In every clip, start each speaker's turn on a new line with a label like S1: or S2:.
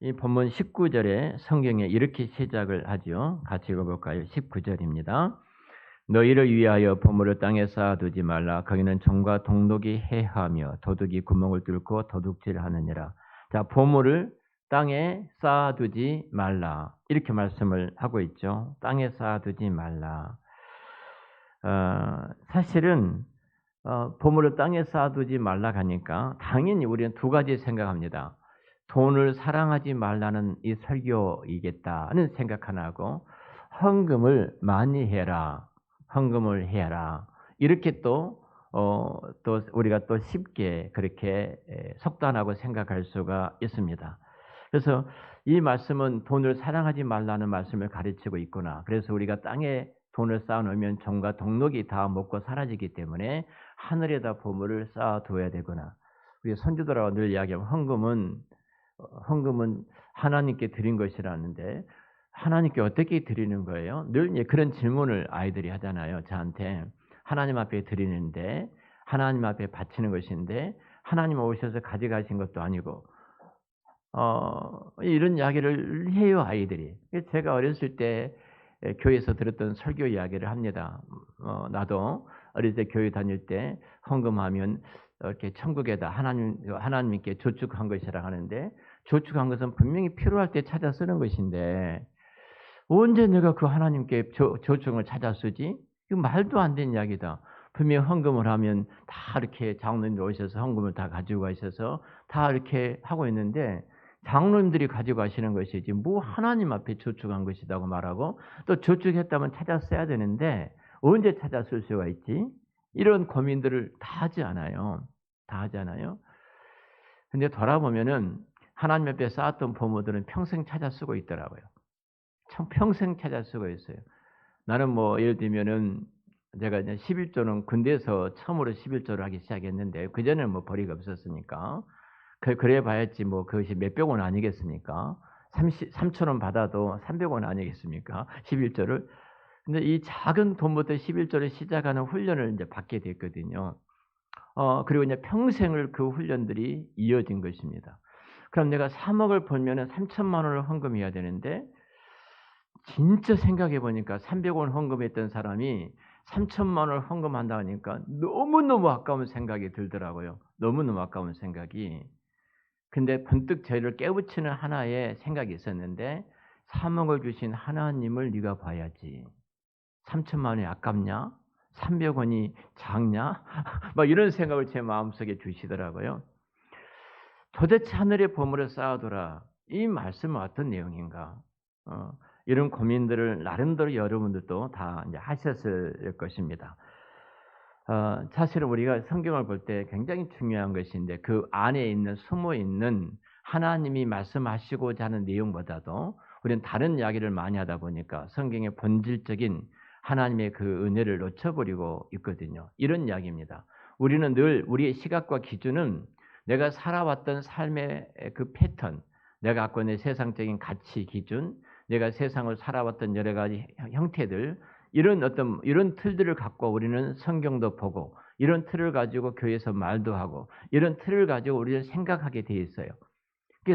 S1: 이 본문 19절에 성경에 이렇게 시작을 하죠. 같이 읽어볼까요? 19절입니다. 너희를 위하여 보물을 땅에 쌓아두지 말라. 거기는 종과 동독이 해하며 도둑이 구멍을 뚫고 도둑질하느니라. 자, 보물을 땅에 쌓아두지 말라. 이렇게 말씀을 하고 있죠. 땅에 쌓아두지 말라. 사실은 보물을 땅에 쌓아두지 말라 하니까 당연히 우리는 두 가지 생각합니다. 돈을 사랑하지 말라는 이 설교이겠다는 생각 하나 하고, 헌금을 많이 해라, 헌금을 해라, 이렇게 또 우리가 또 쉽게 그렇게 속단하고 생각할 수가 있습니다. 그래서 이 말씀은 돈을 사랑하지 말라는 말씀을 가르치고 있구나. 그래서 우리가 땅에 돈을 쌓아놓으면 종과 동록이 다 먹고 사라지기 때문에 하늘에다 보물을 쌓아둬야 되구나. 우리 선지도라고 늘 이야기하면 헌금은 하나님께 드린 것이라는데, 하나님께 어떻게 드리는 거예요? 늘 그런 질문을 아이들이 하잖아요. 저한테. 하나님 앞에 드리는데, 하나님 앞에 바치는 것인데, 하나님 오셔서 가져가신 것도 아니고, 이런 이야기를 해요, 아이들이. 제가 어렸을 때 교회에서 들었던 설교 이야기를 합니다. 나도 어릴 때 교회 다닐 때 헌금하면 이렇게 천국에다 하나님께 저축한 것이라 하는데, 저축한 것은 분명히 필요할 때 찾아 쓰는 것인데 언제 내가 그 하나님께 저축을 찾아 쓰지? 이거 말도 안 되는 이야기다. 분명히 헌금을 하면 다 이렇게 장로님들 오셔서 헌금을 다 가지고 가셔서 다 이렇게 하고 있는데, 장로님들이 가지고 가시는 것이지 뭐 하나님 앞에 저축한 것이라고 말하고, 또 저축했다면 찾아 써야 되는데 언제 찾아 쓸 수가 있지? 이런 고민들을 다 하지 않아요. 다 하지 않아요. 근데 돌아보면은 하나님 앞에 쌓았던 보물들은 평생 찾아 쓰고 있더라고요. 참 평생 찾아 쓰고 있어요. 나는 뭐 예를 들면은 제가 이제 11조는 군대에서 처음으로 11조를 하기 시작했는데, 그전에는 뭐 벌이가 없었으니까 그래 봐야지 뭐 그것이 몇백 원 아니겠습니까? 3천 원 받아도 300원 아니겠습니까? 11조를. 근데 이 작은 돈부터 11조를 시작하는 훈련을 이제 받게 됐거든요. 그리고 이제 평생을 그 훈련들이 이어진 것입니다. 그럼 내가 3억을 벌면은 3천만 원을 헌금해야 되는데, 진짜 생각해 보니까 300원 헌금했던 사람이 3천만 원을 헌금한다 하니까 너무너무 아까운 생각이 들더라고요. 너무너무 아까운 생각이. 근데 번뜩 저희를 깨우치는 하나의 생각이 있었는데, 3억을 주신 하나님을 네가 봐야지. 3천만 원이 아깝냐? 300원이 작냐? 막 이런 생각을 제 마음속에 주시더라고요. 도대체 하늘의 보물을 쌓아두라. 이 말씀은 어떤 내용인가? 어, 이런 고민들을 나름대로 여러분들도 다 이제 하셨을 것입니다. 사실은 우리가 성경을 볼 때 굉장히 중요한 것인데, 그 안에 있는 숨어 있는 하나님이 말씀하시고자 하는 내용보다도 우리는 다른 이야기를 많이 하다 보니까 성경의 본질적인 하나님의 그 은혜를 놓쳐버리고 있거든요. 이런 이야기입니다. 우리는 늘 우리의 시각과 기준은 내가 살아왔던 삶의 그 패턴, 내가 갖고 있는 세상적인 가치 기준, 내가 세상을 살아왔던 여러 가지 형태들, 이런 틀들을 갖고 우리는 성경도 보고, 이런 틀을 가지고 교회에서 말도 하고, 이런 틀을 가지고 우리는 생각하게 돼 있어요.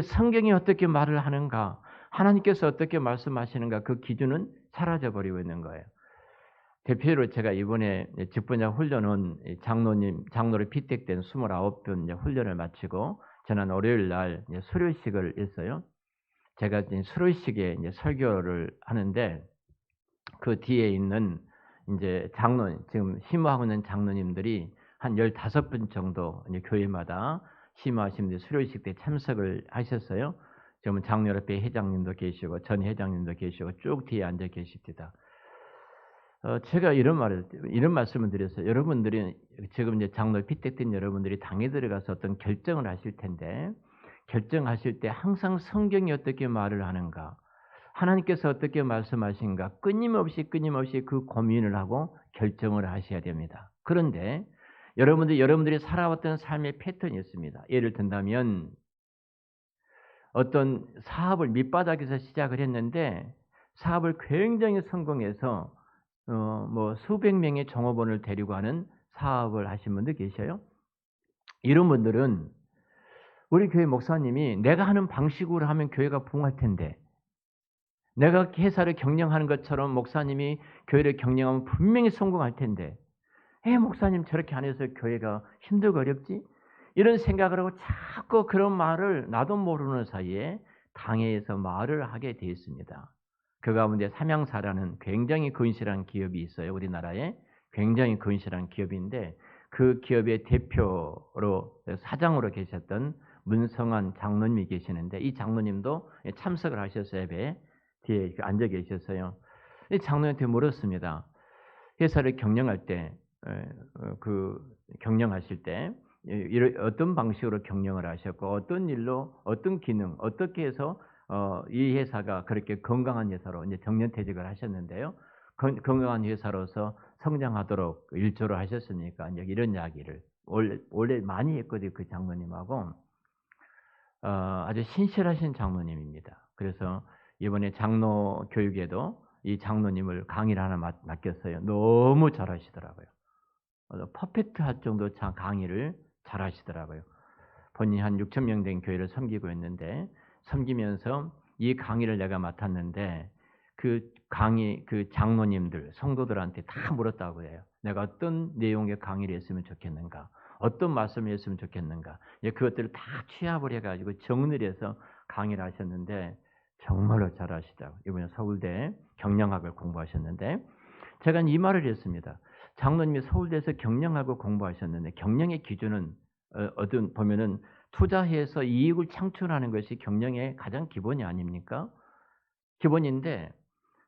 S1: 성경이 어떻게 말을 하는가, 하나님께서 어떻게 말씀하시는가, 그 기준은 사라져 버리고 있는 거예요. 대표로 제가 이번에 직분자 훈련은 장로로 피택된 29분 훈련을 마치고 지난 월요일 날 수료식을 했어요. 제가 수료식에 설교를 하는데, 그 뒤에 있는 지금 심호하고 있는 장로님들이 한 15분 정도 교회마다 심호하신 분들이 수료식 때 참석을 하셨어요. 지금 장로협회 회장님도 계시고 전 회장님도 계시고 쭉 뒤에 앉아 계십니다. 제가 이런 말씀을 드렸어요. 여러분들이 지금 장로 피택된 여러분들이 당에 들어가서 어떤 결정을 하실 텐데, 결정하실 때 항상 성경이 어떻게 말을 하는가, 하나님께서 어떻게 말씀하신가, 끊임없이 그 고민을 하고 결정을 하셔야 됩니다. 그런데 여러분들이 살아왔던 삶의 패턴이 있습니다. 예를 든다면 어떤 사업을 밑바닥에서 시작을 했는데, 사업을 굉장히 성공해서 뭐 수백 명의 종업원을 데리고 하는 사업을 하신 분들 계셔요. 이런 분들은 우리 교회 목사님이 내가 하는 방식으로 하면 교회가 부흥할 텐데 내가 회사를 경영하는 것처럼 목사님이 교회를 경영하면 분명히 성공할 텐데 목사님 저렇게 안 해서 교회가 힘들고 어렵지? 이런 생각을 하고 자꾸 그런 말을 나도 모르는 사이에 당회에서 말을 하게 되었습니다. 그 가운데 삼양사라는 굉장히 근실한 기업이 있어요. 우리나라에 굉장히 근실한 기업인데 그 기업의 대표로 사장으로 계셨던 문성환 장로님이 계시는데 이 장로님도 참석을 하셔서 예배에 뒤에 앉아 계셨어요. 이 장로님한테 물었습니다. 회사를 경영할 때 경영하실 때 어떤 방식으로 경영을 하셨고 어떤 일로 어떤 기능 어떻게 해서 이 회사가 그렇게 건강한 회사로 이제 정년퇴직을 하셨는데요. 건강한 회사로서 성장하도록 일조를 하셨으니까 이제 이런 이야기를 원래 많이 했거든요. 그 장로님하고 아주 신실하신 장로님입니다. 그래서 이번에 장로 교육에도 이 장로님을 강의를 하나 맡겼어요. 너무 잘하시더라고요. 퍼펙트할 정도 강의를 잘하시더라고요. 본인이 한 6천 명 된 교회를 섬기고 있는데 섬기면서 이 강의를 내가 맡았는데 그 강의 그 장로님들 성도들한테 다 물었다고 해요. 내가 어떤 내용의 강의를 했으면 좋겠는가, 어떤 말씀을 했으면 좋겠는가. 그것들을 다 취합을 해가지고 정리를 해서 강의를 하셨는데 정말로 잘하시더라고요. 이번에 서울대 경영학을 공부하셨는데 제가 이 말을 했습니다. 장로님이 서울대에서 경영학을 공부하셨는데 경영의 기준은 어떤 보면은 투자해서 이익을 창출하는 것이 경영의 가장 기본이 아닙니까? 기본인데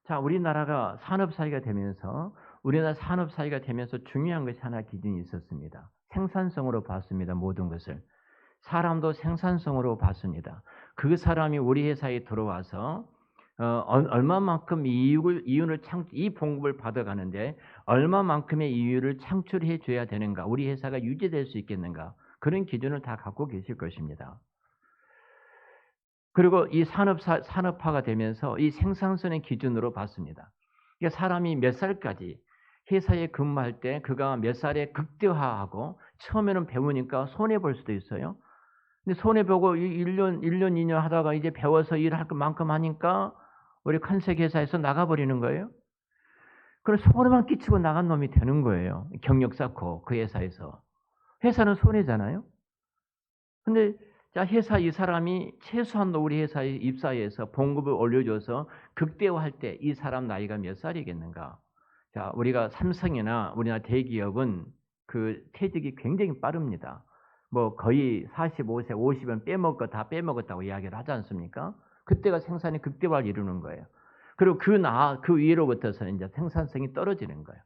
S1: 자 우리나라가 산업 사회가 되면서 중요한 것이 하나 기준이 있었습니다. 생산성으로 봤습니다. 모든 것을. 사람도 생산성으로 봤습니다. 그 사람이 우리 회사에 들어와서 얼마만큼 이 봉급을 받아가는데 얼마만큼의 이윤을 창출해 줘야 되는가, 우리 회사가 유지될 수 있겠는가, 그런 기준을 다 갖고 계실 것입니다. 그리고 이 산업화가 되면서 이 생산성의 기준으로 봤습니다. 그러니까 사람이 몇 살까지 회사에 근무할 때 그가 몇 살에 극대화하고 처음에는 배우니까 손해볼 수도 있어요. 근데 손해보고 1년, 2년 하다가 이제 배워서 일할 만큼 하니까 우리 컨셉 회사에서 나가버리는 거예요. 그럼 손해만 끼치고 나간 놈이 되는 거예요. 경력 쌓고 그 회사에서. 회사는 손해잖아요. 근데 자 회사 이 사람이 최소한도 우리 회사에 입사해서 봉급을 올려줘서 극대화할 때 이 사람 나이가 몇 살이겠는가. 자 우리가 삼성이나 우리나라 대기업은 그 퇴직이 굉장히 빠릅니다. 뭐 거의 45세, 50은 다 빼먹었다고 이야기를 하지 않습니까? 그때가 생산이 극대화를 이루는 거예요. 그리고 그 위로부터서 이제 생산성이 떨어지는 거예요.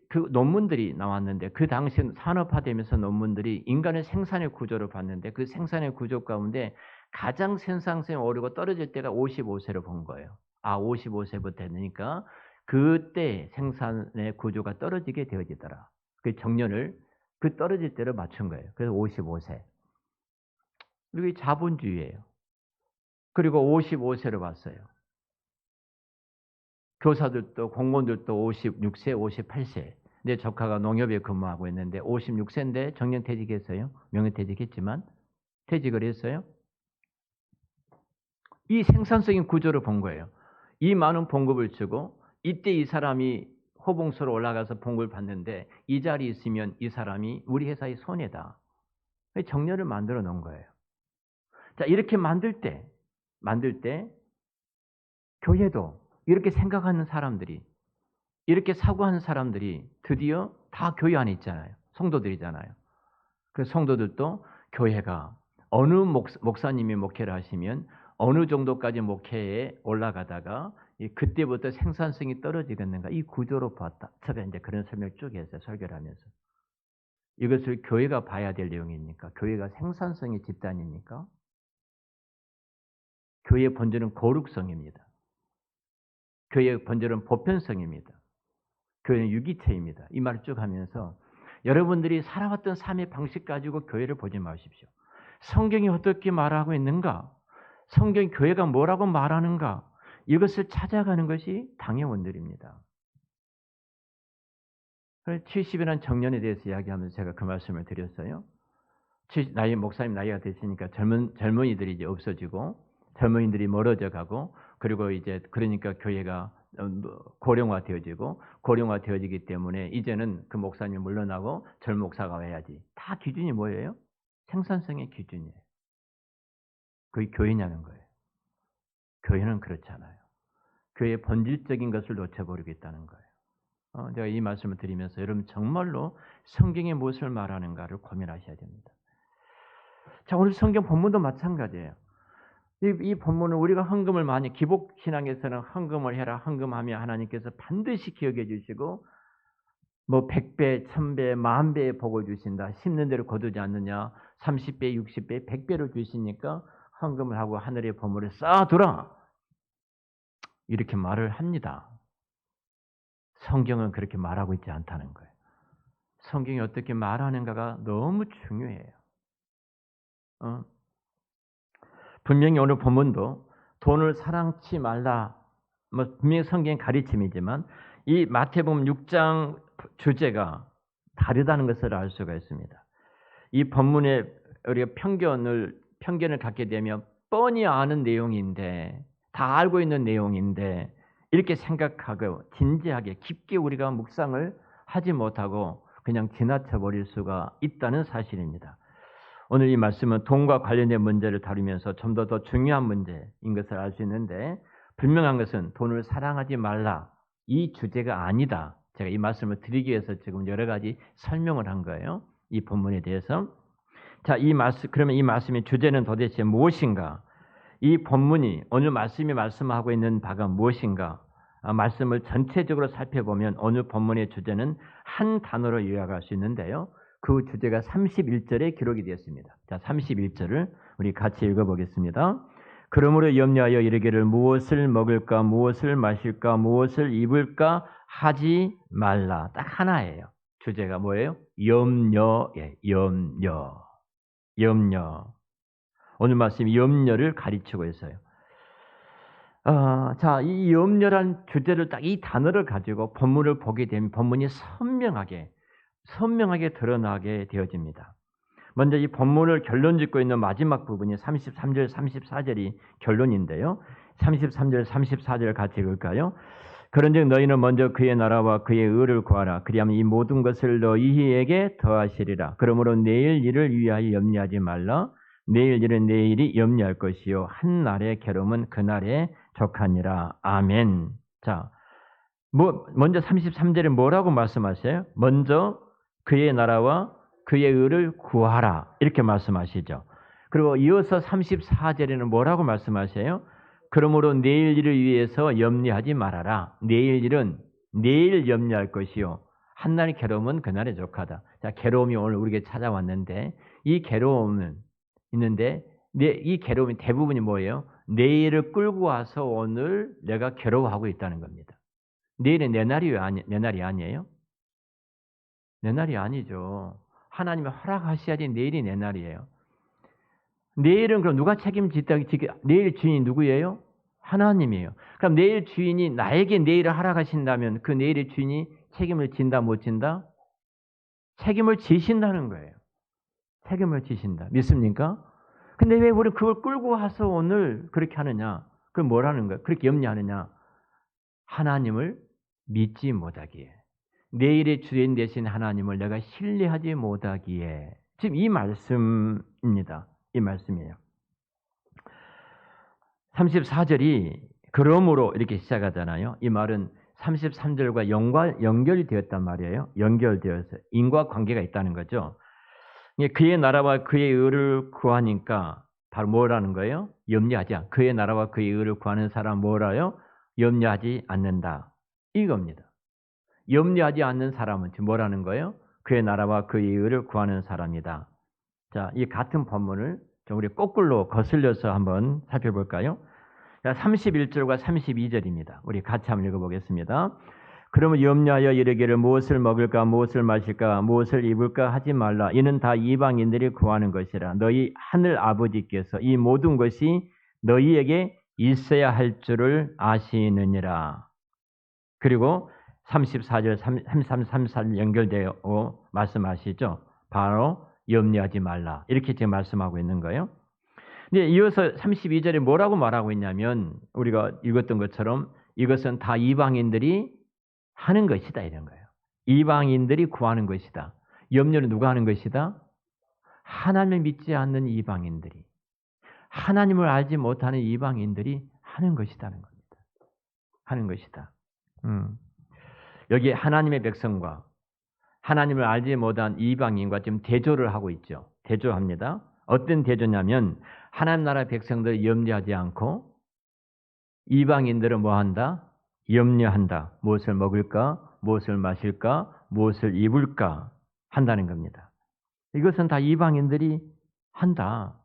S1: 그 논문들이 나왔는데 그 당시 산업화되면서 논문들이 인간의 생산의 구조를 봤는데 그 생산의 구조 가운데 가장 생산성이 오르고 떨어질 때가 55세로 본 거예요. 55세부터 되니까 그때 생산의 구조가 떨어지게 되어지더라. 그 정년을 그 떨어질 때로 맞춘 거예요. 그래서 55세. 그리고 이 자본주의예요. 그리고 55세로 봤어요. 교사들도 공무원들도 56세, 58세. 내 조카가 농협에 근무하고 있는데 56세인데 정년퇴직했어요. 명예퇴직했지만 퇴직을 했어요. 이 생산적인 구조를 본 거예요. 이 많은 봉급을 주고 이때 이 사람이 호봉소로 올라가서 봉급을 받는데 이 자리에 있으면 이 사람이 우리 회사의 손해다. 정년을 만들어 놓은 거예요. 자, 이렇게 만들 때 교회도 이렇게 생각하는 사람들이, 이렇게 사고하는 사람들이 드디어 다 교회 안에 있잖아요. 성도들이잖아요. 그 성도들도 교회가 어느 목사님이 목회를 하시면 어느 정도까지 목회에 올라가다가 그때부터 생산성이 떨어지겠는가, 이 구조로 봤다. 제가 이제 그런 설명 쭉 했어요. 설교를 하면서. 이것을 교회가 봐야 될 내용입니까? 교회가 생산성의 집단입니까? 교회의 본질은 거룩성입니다. 교회의 본질은 보편성입니다. 교회는 유기체입니다. 이 말을 쭉 하면서 여러분들이 살아왔던 삶의 방식 가지고 교회를 보지 마십시오. 성경이 어떻게 말하고 있는가? 성경 교회가 뭐라고 말하는가? 이것을 찾아가는 것이 당회원들입니다. 70이라는 정년에 대해서 이야기하면서 제가 그 말씀을 드렸어요. 목사님 나이가 됐으니까 젊은이들이 이제 없어지고 젊은이들이 멀어져 가고 그리고 이제 그러니까 교회가 고령화되어지기 때문에 이제는 그 목사님 물러나고 젊은 목사가 와야지. 다 기준이 뭐예요? 생산성의 기준이에요. 그게 교회냐는 거예요. 교회는 그렇지 않아요. 교회의 본질적인 것을 놓쳐버리고 있다는 거예요. 제가 이 말씀을 드리면서 여러분 정말로 성경이 무엇을 말하는가를 고민하셔야 됩니다. 자, 오늘 성경 본문도 마찬가지예요. 이 본문은 우리가 헌금을 많이 기복신앙에서는 헌금을 해라 헌금하면 하나님께서 반드시 기억해 주시고 뭐 100배, 1000배, 10,000배의 복을 주신다. 심는 대로 거두지 않느냐. 30배, 60배, 100배로 주시니까 헌금을 하고 하늘의 보물을 쌓아두라. 이렇게 말을 합니다. 성경은 그렇게 말하고 있지 않다는 거예요. 성경이 어떻게 말하는가가 너무 중요해요. 분명히 오늘 본문도 돈을 사랑치 말라. 분명히 성경의 가르침이지만 이 마태복음 6장 주제가 다르다는 것을 알 수가 있습니다. 이 본문에 우리가 편견을 갖게 되면 뻔히 아는 내용인데 다 알고 있는 내용인데 이렇게 생각하고 진지하게 깊게 우리가 묵상을 하지 못하고 그냥 지나쳐 버릴 수가 있다는 사실입니다. 오늘 이 말씀은 돈과 관련된 문제를 다루면서 좀 더 중요한 문제인 것을 알 수 있는데 분명한 것은 돈을 사랑하지 말라 이 주제가 아니다. 제가 이 말씀을 드리기 위해서 지금 여러 가지 설명을 한 거예요. 이 본문에 대해서. 자, 그러면 이 말씀의 주제는 도대체 무엇인가? 이 본문이 오늘 말씀이 말씀하고 있는 바가 무엇인가? 말씀을 전체적으로 살펴보면 오늘 본문의 주제는 한 단어로 요약할 수 있는데요. 그 주제가 31절에 기록이 되었습니다. 자, 31절을 우리 같이 읽어보겠습니다. 그러므로 염려하여 이르기를 무엇을 먹을까, 무엇을 마실까, 무엇을 입을까 하지 말라. 딱 하나예요. 주제가 뭐예요? 염려예, 염려. 오늘 말씀이 염려를 가르치고 있어요. 자, 이 염려란 주제를 딱 이 단어를 가지고 본문을 보게 되면 본문이 선명하게 드러나게 되어집니다. 먼저 이 본문을 결론 짓고 있는 마지막 부분이 33절, 34절이 결론인데요. 33절, 34절 같이 읽을까요? 그런즉 너희는 먼저 그의 나라와 그의 의를 구하라. 그리하면 이 모든 것을 너희에게 더하시리라. 그러므로 내일 일을 위하여 염려하지 말라. 내일 일은 내일이 염려할 것이요 한 날의 괴로움은 그날에 족하니라. 아멘. 자, 먼저 33절에 뭐라고 말씀하세요? 먼저 그의 나라와 그의 의를 구하라. 이렇게 말씀하시죠. 그리고 이어서 34절에는 뭐라고 말씀하세요? 그러므로 내일 일을 위해서 염려하지 말아라. 내일 일은 내일 염려할 것이요 한날의 괴로움은 그날에 족하다. 자, 괴로움이 오늘 우리에게 찾아왔는데 이 괴로움은 있는데 이 괴로움이 대부분이 뭐예요? 내일을 끌고 와서 오늘 내가 괴로워하고 있다는 겁니다. 내일은 내 날이 아니에요? 내 날이 아니죠. 하나님이 허락하셔야지 내일이 내 날이에요. 내일은 그럼 누가 책임지다? 내일 주인이 누구예요? 하나님이에요. 그럼 내일 주인이 나에게 내일을 허락하신다면 그 내일의 주인이 책임을 진다 못 진다? 책임을 지신다는 거예요. 책임을 지신다. 믿습니까? 근데 왜 우리는 그걸 끌고 와서 오늘 그렇게 하느냐? 그건 뭐라는 거예요? 그렇게 염려하느냐? 하나님을 믿지 못하기에. 내일의 주인 되신 하나님을 내가 신뢰하지 못하기에. 지금 이 말씀입니다. 이 말씀이에요. 34절이 그러므로 이렇게 시작하잖아요. 이 말은 33절과 연결이 되었단 말이에요. 연결되어서 인과관계가 있다는 거죠. 그의 나라와 그의 의를 구하니까 바로 뭐라는 거예요? 염려하지 않. 그의 나라와 그의 의를 구하는 사람 뭐라요? 염려하지 않는다. 이겁니다. 염려하지 않는 사람은 지금 뭐라는 거예요? 그의 나라와 그의 의를 구하는 사람이다. 자, 이 같은 본문을 좀 우리 거꾸로 거슬려서 한번 살펴볼까요? 31절과 32절입니다. 우리 같이 한번 읽어보겠습니다. 그러면 염려하여 이르기를 무엇을 먹을까 무엇을 마실까 무엇을 입을까 하지 말라. 이는 다 이방인들이 구하는 것이라. 너희 하늘 아버지께서 이 모든 것이 너희에게 있어야 할 줄을 아시느니라. 그리고 34절, 33, 34절 연결되어 말씀하시죠. 바로 염려하지 말라. 이렇게 지금 말씀하고 있는 거예요. 근데 이어서 32절에 뭐라고 말하고 있냐면 우리가 읽었던 것처럼 이것은 다 이방인들이 하는 것이다 이런 거예요. 이방인들이 구하는 것이다. 염려는 누가 하는 것이다? 하나님을 믿지 않는 이방인들이, 하나님을 알지 못하는 이방인들이 하는 것이다는 겁니다. 하는 것이다. 여기 하나님의 백성과 하나님을 알지 못한 이방인과 지금 대조를 하고 있죠. 대조합니다. 어떤 대조냐면 하나님 나라 백성들을 염려하지 않고 이방인들은 뭐한다? 염려한다. 무엇을 먹을까? 무엇을 마실까? 무엇을 입을까? 한다는 겁니다. 이것은 다 이방인들이 한다.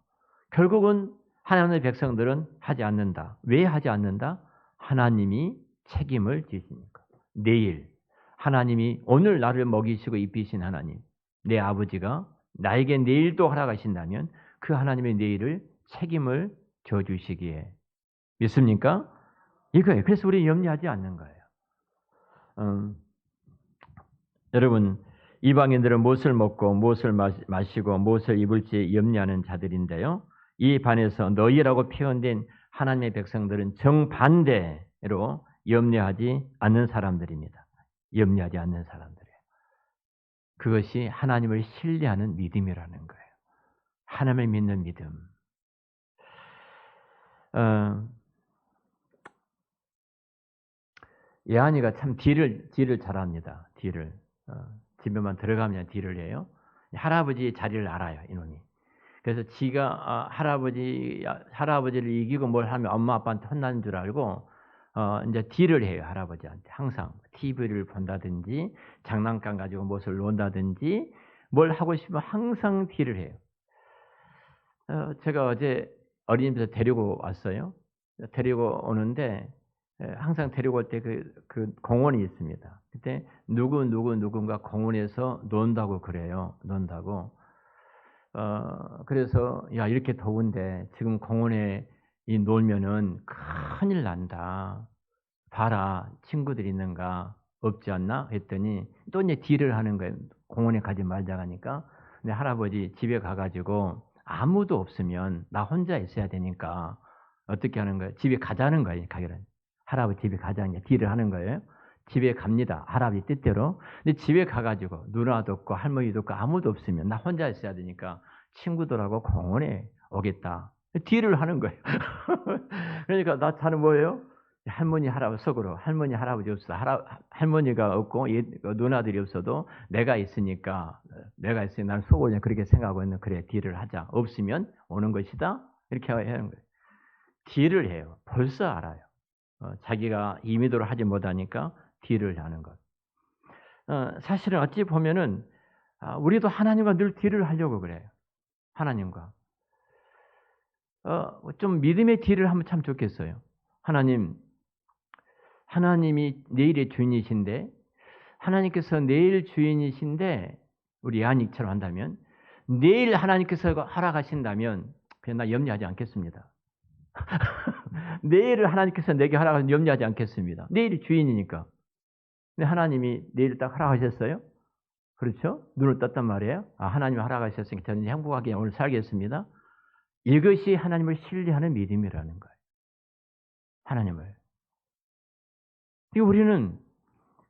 S1: 결국은 하나님의 백성들은 하지 않는다. 왜 하지 않는다? 하나님이 책임을 지시니까. 내일 하나님이 오늘 나를 먹이시고 입히신 하나님, 내 아버지가 나에게 내일도 허락하신다면 그 하나님의 내일을 책임을 져주시기에 믿습니까? 이거예요. 그래서 우리 염려하지 않는 거예요. 여러분, 이방인들은 무엇을 먹고 무엇을 마시고 무엇을 입을지 염려하는 자들인데요. 이 반에서 너희라고 표현된 하나님의 백성들은 정반대로 염려하지 않는 사람들입니다. 염려하지 않는 사람들이에요. 그것이 하나님을 신뢰하는 믿음이라는 거예요. 하나님을 믿는 믿음. 예한이가 참 딜을 잘합니다. 딜을. 집에만 들어가면 딜을 해요. 할아버지의 자리를 알아요, 이놈이. 그래서 지가 할아버지를 이기고 뭘 하면 엄마 아빠한테 혼나는 줄 알고 이제 딜을 해요, 할아버지한테. 항상 TV를 본다든지 장난감 가지고 무엇을 논다든지 뭘 하고 싶으면 항상 딜을 해요. 제가 어제 어린이집에서 데리고 왔어요. 데리고 오는데 항상 데리고 올 때 그 공원이 있습니다. 그때 누군가 공원에서 논다고 그래요. 논다고. 그래서 야 이렇게 더운데 지금 공원에 놀면은 큰일 난다. 봐라 친구들 있는가 없지 않나 했더니 또 이제 딜을 하는 거예요. 공원에 가지 말자 하니까. 근데 할아버지 집에 가가지고 아무도 없으면 나 혼자 있어야 되니까 어떻게 하는 거예요? 집에 가자는 거예요. 가기로. 할아버지 집에 가자는 딜을 하는 거예요. 집에 갑니다. 할아버지 뜻대로. 근데 집에 가가지고 누나도 없고 할머니도 없고 아무도 없으면 나 혼자 있어야 되니까 친구들하고 공원에 오겠다. 딜을 하는 거예요. 그러니까 나는 뭐예요? 할머니 할아버지 속으로 할머니 할아버지 없어 할머니가 없고 누나들이 없어도 내가 있으니까 나는 속으로 그렇게 생각하고 있는 그래 딜을 하자. 없으면 오는 것이다. 이렇게 하는 거예요. 딜을 해요. 벌써 알아요. 자기가 임의도를 하지 못하니까 딜을 하는 것. 사실은 어찌 보면은 우리도 하나님과 늘 딜을 하려고 그래요. 하나님과. 좀 믿음의 딜을 하면 참 좋겠어요. 하나님이 내일의 주인이신데 하나님께서 내일 주인이신데 우리 야닉처럼 한다면 내일 하나님께서 허락하신다면 그냥 나 염려하지 않겠습니다. 내일을 하나님께서 내게 허락하신 염려하지 않겠습니다. 내일이 주인이니까. 근데 하나님이 내일 딱 허락하셨어요? 그렇죠? 눈을 떴단 말이에요. 하나님이 허락하셨으니까 저는 행복하게 오늘 살겠습니다. 이것이 하나님을 신뢰하는 믿음이라는 거예요. 하나님을. 우리는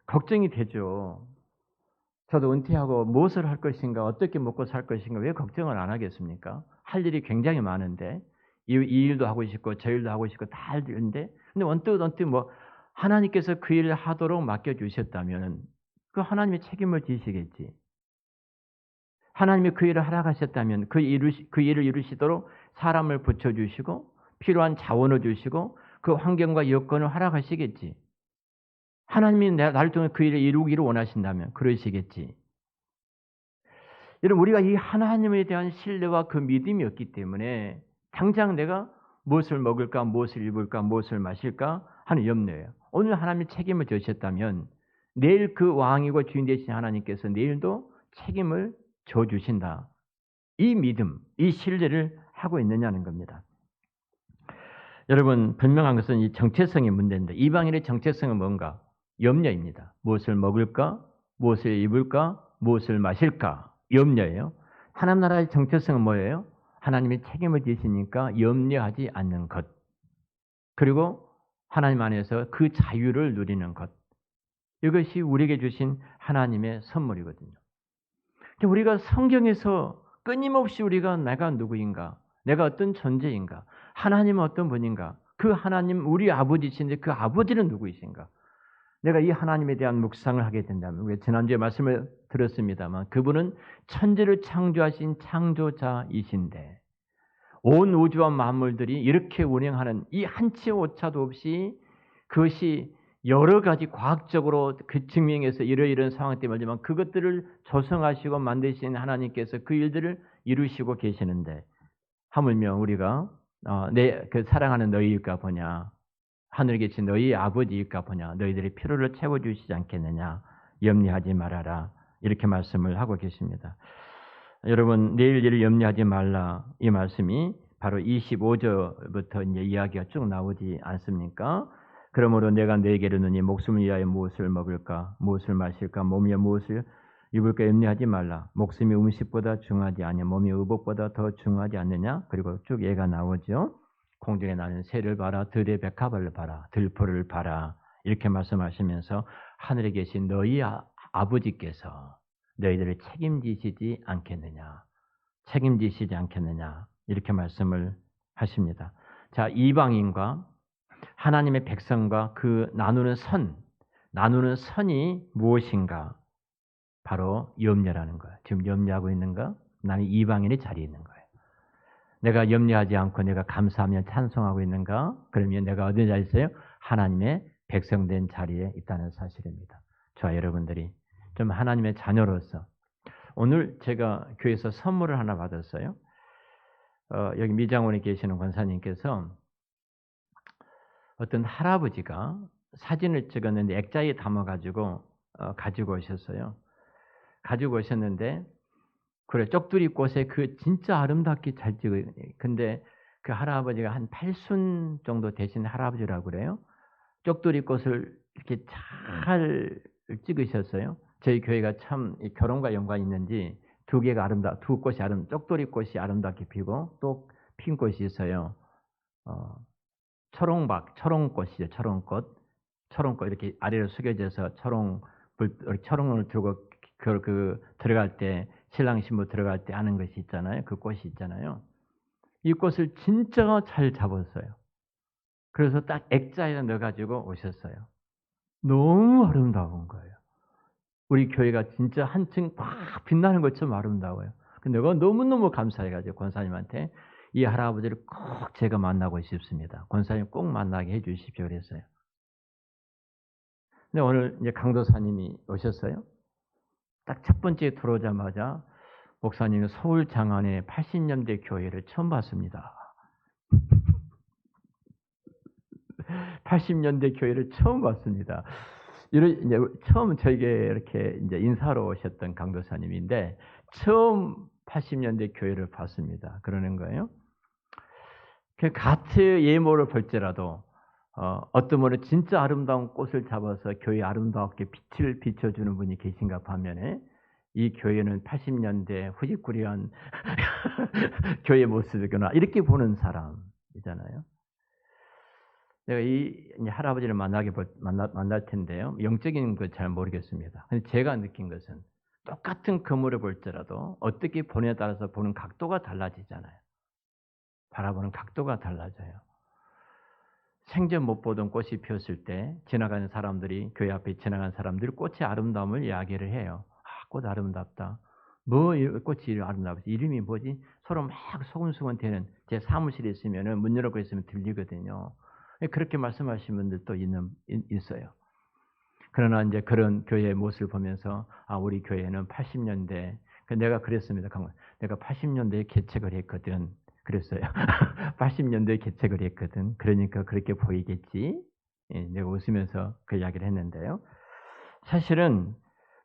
S1: 걱정이 되죠. 저도 은퇴하고 무엇을 할 것인가, 어떻게 먹고 살 것인가, 왜 걱정을 안 하겠습니까? 할 일이 굉장히 많은데, 이 일도 하고 싶고, 저 일도 하고 싶고, 다 할 일인데, 근데 언뜻 하나님께서 그 일을 하도록 맡겨주셨다면, 그 하나님의 책임을 지시겠지. 하나님이 그 일을 허락하셨다면, 그 일을 이루시도록 사람을 붙여주시고, 필요한 자원을 주시고, 그 환경과 여건을 허락하시겠지. 하나님이 나를 통해 그 일을 이루기를 원하신다면 그러시겠지. 여러분 우리가 이 하나님에 대한 신뢰와 그 믿음이 없기 때문에 당장 내가 무엇을 먹을까, 무엇을 입을까, 무엇을 마실까 하는 염려예요. 오늘 하나님이 책임을 져주셨다면 내일 그 왕이고 주인 되신 하나님께서 내일도 책임을 져주신다. 이 믿음, 이 신뢰를 하고 있느냐는 겁니다. 여러분 분명한 것은 이 정체성의 문제인데 이방인의 정체성은 뭔가? 염려입니다. 무엇을 먹을까? 무엇을 입을까? 무엇을 마실까? 염려예요. 하나님 나라의 정체성은 뭐예요? 하나님이 책임을 지시니까 염려하지 않는 것. 그리고 하나님 안에서 그 자유를 누리는 것. 이것이 우리에게 주신 하나님의 선물이거든요. 우리가 성경에서 끊임없이 우리가 내가 누구인가, 내가 어떤 존재인가, 하나님은 어떤 분인가, 그 하나님 우리 아버지신데 그 아버지는 누구이신가. 내가 이 하나님에 대한 묵상을 하게 된다면, 우리가 지난주에 말씀을 들었습니다만 그분은 천지를 창조하신 창조자이신데 온 우주와 만물들이 이렇게 운행하는 이 한치 오차도 없이 그것이 여러 가지 과학적으로 그 증명해서 이러이러한 상황 때문에 말지만 그것들을 조성하시고 만드신 하나님께서 그 일들을 이루시고 계시는데 하물며 우리가 내 그 사랑하는 너희일까 보냐, 하늘에 계신 너희 아버지일까 보냐, 너희들의 필요를 채워주시지 않겠느냐, 염려하지 말아라, 이렇게 말씀을 하고 계십니다. 여러분, 내일 일을 염려하지 말라, 이 말씀이 바로 25절부터 이제 이야기가 쭉 나오지 않습니까? 그러므로 내가 네게 이르노니 목숨을 위하여 무엇을 먹을까, 무엇을 마실까, 몸에 무엇을 입을까 염려하지 말라. 목숨이 음식보다 중하지 아니하 몸이 의복보다 더 중하지 않느냐. 그리고 쭉 얘가 나오죠. 공중에 나는 새를 봐라, 들의 백합을 봐라, 들포를 봐라, 이렇게 말씀하시면서 하늘에 계신 너희 아버지께서 너희들을 책임지시지 않겠느냐, 책임지시지 않겠느냐, 이렇게 말씀을 하십니다. 자, 이방인과 하나님의 백성과 그 나누는 선이 무엇인가? 바로 염려라는 거예요. 지금 염려하고 있는가? 나는 이방인의 자리에 있는 거예요. 내가 염려하지 않고 내가 감사하며 찬송하고 있는가? 그러면 내가 어디 자리에 있어요? 하나님의 백성된 자리에 있다는 사실입니다. 저와 여러분들이 좀 하나님의 자녀로서, 오늘 제가 교회에서 선물을 하나 받았어요. 여기 미장원에 계시는 권사님께서 어떤 할아버지가 사진을 찍었는데 액자에 담아가지고 가지고 오셨어요. 가지고 오셨는데 그래, 쪽두리 꽃에 그 진짜 아름답게 잘 찍어요. 근데 그 할아버지가 한 8순 정도 되신 할아버지라고 그래요. 쪽두리 꽃을 이렇게 잘 찍으셨어요. 저희 교회가 참 결혼과 연관이 있는지 두 꽃이 쪽두리 꽃이 아름답게 피고 또 핀 꽃이 있어요. 초롱꽃이죠. 초롱꽃 이렇게 아래로 숙여져서 초롱을 들고 들어갈 때 신랑 신부 들어갈 때 하는 것이 있잖아요. 그 꽃이 있잖아요. 이 꽃을 진짜 잘 잡았어요. 그래서 딱 액자에 넣어가지고 오셨어요. 너무 아름다운 거예요. 우리 교회가 진짜 한층 팍 빛나는 것처럼 아름다워요. 근데 내가 너무너무 감사해가지고 권사님한테 이 할아버지를 꼭 제가 만나고 싶습니다. 권사님 꼭 만나게 해주십시오 그랬어요. 근데 오늘 이제 강도사님이 오셨어요. 딱 첫 번째 들어오자마자 목사님은 서울 장안의 80년대 교회를 처음 봤습니다. 80년대 교회를 처음 봤습니다. 이제 처음 저에게 이렇게 이제 인사로 오셨던 강도사님인데 처음 80년대 교회를 봤습니다. 그러는 거예요. 그 같은 예모를 볼지라도 어떤 분은 진짜 아름다운 꽃을 잡아서 교회에 아름답게 빛을 비춰주는 분이 계신가 반면에 이 교회는 80년대 후지꾸리한 교회 모습이구나 이렇게 보는 사람이잖아요. 내가 이 할아버지를 만날 텐데요. 영적인 거 잘 모르겠습니다. 근데 제가 느낀 것은 똑같은 건물을 볼지라도 어떻게 보느냐에 따라서 보는 각도가 달라지잖아요. 바라보는 각도가 달라져요. 생전 못 보던 꽃이 피었을 때 지나가는 사람들이 교회 앞에 지나가는 사람들이 꽃의 아름다움을 이야기를 해요. 아, 꽃 아름답다. 뭐 꽃이 아름답지? 이름이 뭐지? 서로 막 소곤소곤 되는 제 사무실에 있으면은 문 열고 있으면 들리거든요. 그렇게 말씀하시는 분들도 있어요. 그러나 이제 그런 교회의 모습을 보면서 아, 우리 교회는 80년대 내가 그랬습니다. 내가 80년대에 개척을 했거든. 그랬어요. 80년대에 개척을 했거든. 그러니까 그렇게 보이겠지. 예, 내가 웃으면서 그 이야기를 했는데요. 사실은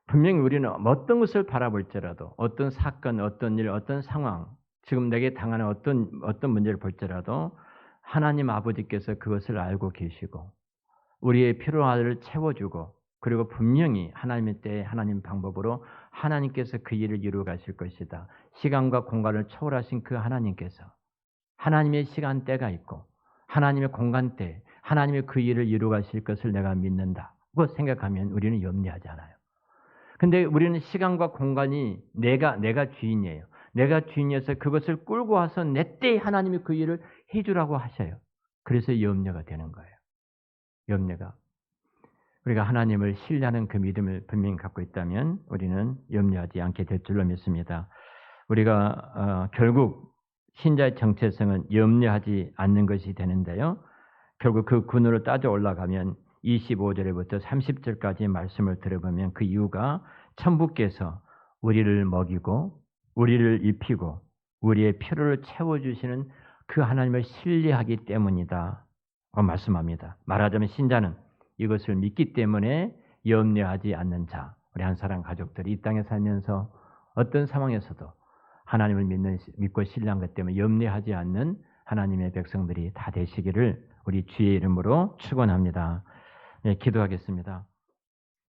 S1: 분명히 우리는 어떤 것을 바라볼지라도 어떤 사건, 어떤 일, 어떤 상황, 지금 내게 당하는 어떤 문제를 볼지라도 하나님 아버지께서 그것을 알고 계시고 우리의 필요함을 채워주고 그리고 분명히 하나님의 때에 하나님 방법으로 하나님께서 그 일을 이루어 가실 것이다. 시간과 공간을 초월하신 그 하나님께서 하나님의 시간대가 있고 하나님의 공간대, 하나님의 그 일을 이루어 가실 것을 내가 믿는다고 생각하면 우리는 염려하지 않아요. 근데 우리는 시간과 공간이 내가 주인이에요. 내가 주인이어서 그것을 끌고 와서 내 때에 하나님이 그 일을 해 주라고 하셔요. 그래서 염려가 되는 거예요. 염려가. 우리가 하나님을 신뢰하는 그 믿음을 분명히 갖고 있다면 우리는 염려하지 않게 될 줄로 믿습니다. 우리가 결국 신자의 정체성은 염려하지 않는 것이 되는데요. 결국 그 근원으로 따져 올라가면 25절부터 30절까지 말씀을 들어보면 그 이유가 천부께서 우리를 먹이고 우리를 입히고 우리의 필요를 채워주시는 그 하나님을 신뢰하기 때문이다 고 말씀합니다. 말하자면 신자는 이것을 믿기 때문에 염려하지 않는 자, 우리 한 사람 가족들이 이 땅에 살면서 어떤 상황에서도 하나님을 믿고 신뢰한 것 때문에 염려하지 않는 하나님의 백성들이 다 되시기를 우리 주의 이름으로 축원합니다. 네, 기도하겠습니다.